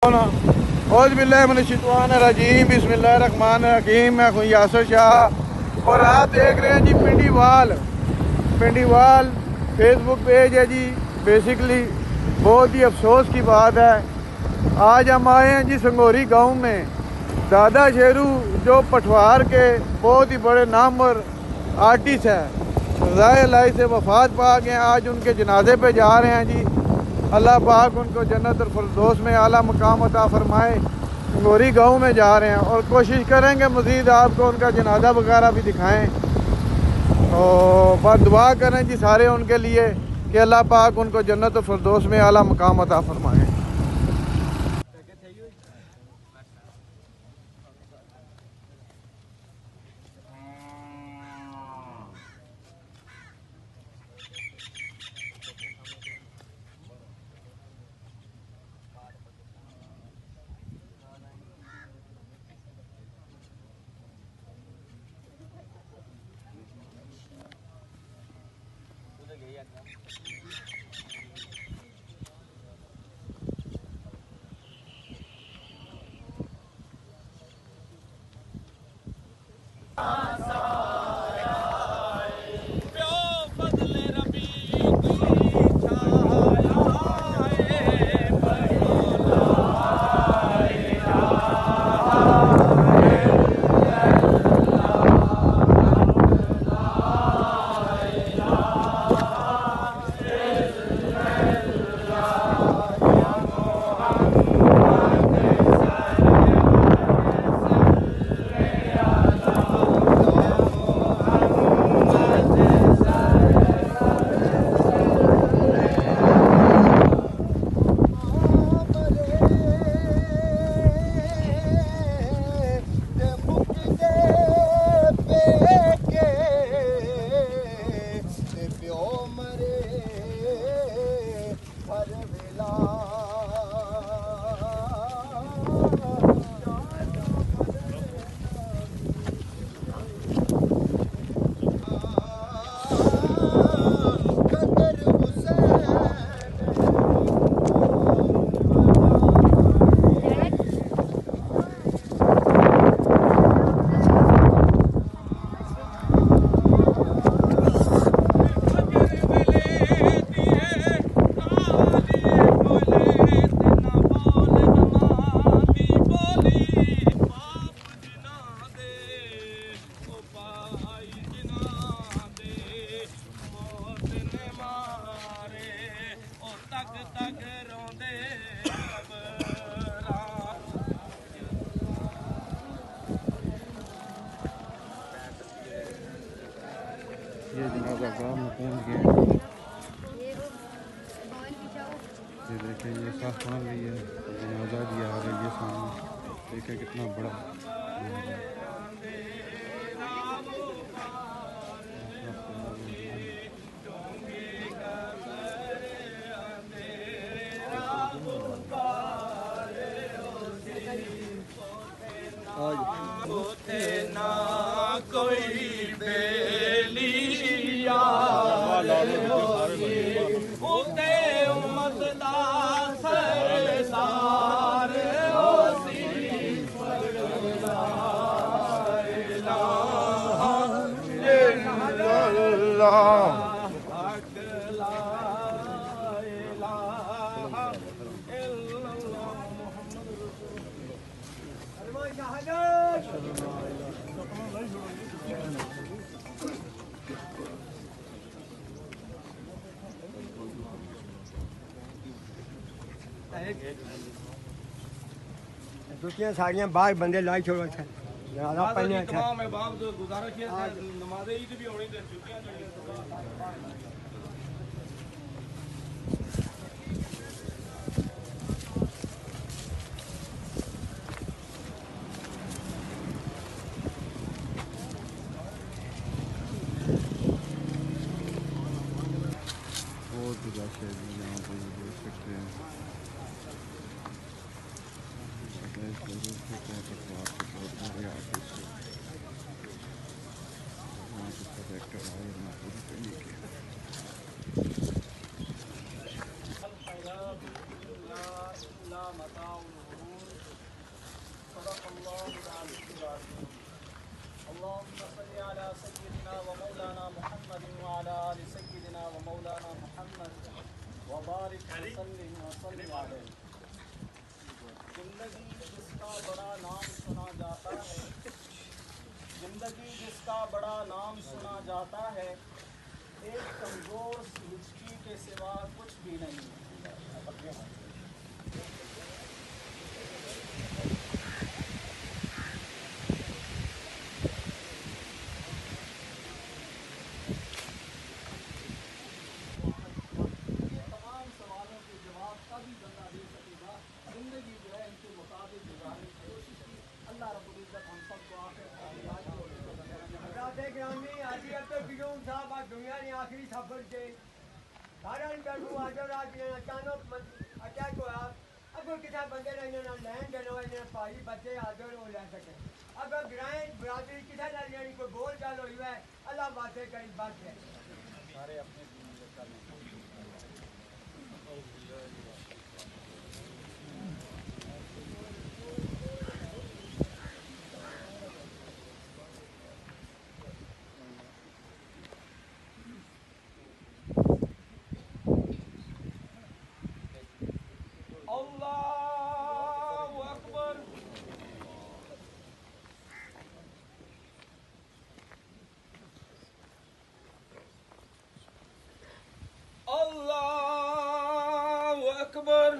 औज़ुबिल्लाहिमिनश्शैतानिर्रजीम बिस्मिल्लाहिर्रहमानिर्रहीम। मैं हूँ यासर शाह और आप देख रहे हैं जी पिंडीवाल फेसबुक पेज है जी। बेसिकली बहुत ही अफसोस की बात है, आज हम आए हैं जी संगोरी गांव में। दादा शेरू जो पठवार के बहुत ही बड़े नामवर आर्टिस्ट हैं, ज़ाहिर से वफ़ात पा गए। आज उनके जनाजे पे जा रहे हैं जी। अल्लाह पाक उनको जन्नत और फिरदौस में आला मकाम अता फरमाए। संगोरी गांव में जा रहे हैं और कोशिश करेंगे मज़ीद आपको उनका जनाजा वगैरह भी दिखाएं। तो बस दुआ करें जी सारे उनके लिए कि अल्लाह पाक उनको जन्नत और फिरदौस में आला मकाम अता फरमाए। ये जनाजा गाँव में पहुँच गए। ये देखें ये साफ बन रही है, जनाजा भी आ रही है सामने। देखें कितना बड़ा ना कोई बेलिया उते उम्मत दा सरदार होसी दुनिया सारियां बाहर बंदे लाई छोड़ो अच्छा ज्यादा पहले अच्छा मैं बाप जो गुजारिश है नमाज़े ईद भी होनी चाहिए छुट्टियां चाहिए। बहुत रश है जी यहाँ पे, देख सकते हैं। अल्लाहुम्मा सल्लि अला सय्यिदिना व मौलाना मुहम्मद व अला आलि सय्यिदिना व मौलाना मुहम्मद व बारिक वसल्लिम व सल्लिम अलैहि। जिंदगी जिसका बड़ा नाम सुना जाता है, जिंदगी जिसका बड़ा नाम सुना जाता है, एक कमज़ोर सी हिचकी के सिवा कुछ भी नहीं। ये तमाम सवालों के जवाब तभी बंदा दे सकेगा, जिंदगी जो है इनके मुताबिक गुजारने की कोशिश की। अल्लाह रब्बुल इज़्ज़त हम सबको आखिर ग्रामी आजी अब तो बिजों साहब आज दुनिया ने आखिरी सफर के कारण बैठू आज रात ने अचानक अटैक हुआ। अब किसी बंदे ने इन्होंने लैंड देना इन्होंने भाई बच्चे आदर हो ले सके। अब ग्रांड बरादरी किसी ने लेनी कोई बोल चाल हुई है, अल्लाह बातें करी बात है सारे अपने अल्लाहु अकबर। अल्लाहु अकबर।